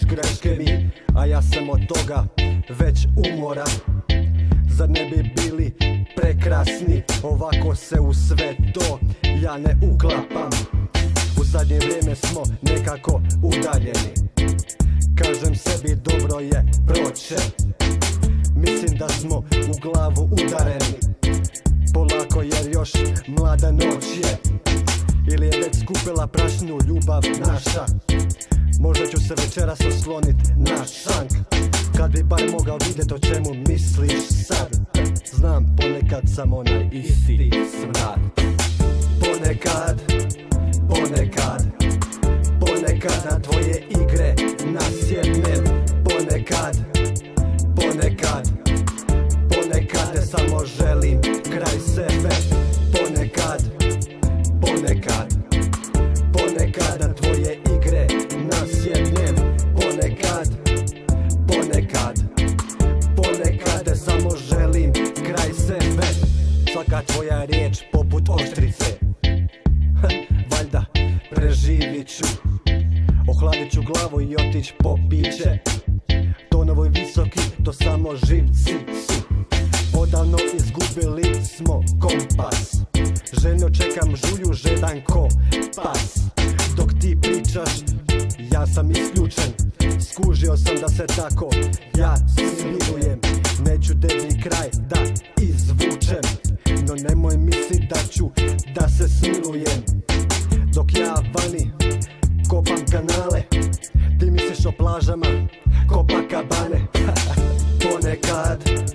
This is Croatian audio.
greške mi, a ja sam od toga već umoran. Zar ne bi bili prekrasni, ovako se u sve to ja ne uklapam. U zadnje vrijeme smo nekako udaljeni, kažem sebi dobro je proće. Mislim da smo u glavu udareni, polako jer još mlada noć je. Ili je već skupila prašnu ljubav naša, možda ću se večeras oslonit na šank. Kad bi bar mogao vidjet o čemu misliš sad. Znam, ponekad sam onaj isti smrad. Ponekad na tvoje igre nasjednem. Ponekad te samo želim kraj sebe. Ponekad na tvoje igre nasjednem. Ponekad te samo želim kraj sebe. Svaka tvoja riječ poput oštrice, valjda preživit ću. Ohladit ću glavu i otić po piće. Tonovi visoki, to samo živci su. Odavno izgubili smo kompas. Željno čekam žulju, žedan ko pas. Dok ti pričaš, ja sam isključen. Skužio sam da se tako ja smirujem. Neću tebi kraj da izvučem, no nemoj mislit da ću da se smilujem. Dok ja vani kopam kanale, ti misliš o plažama Copacabane. Ponekad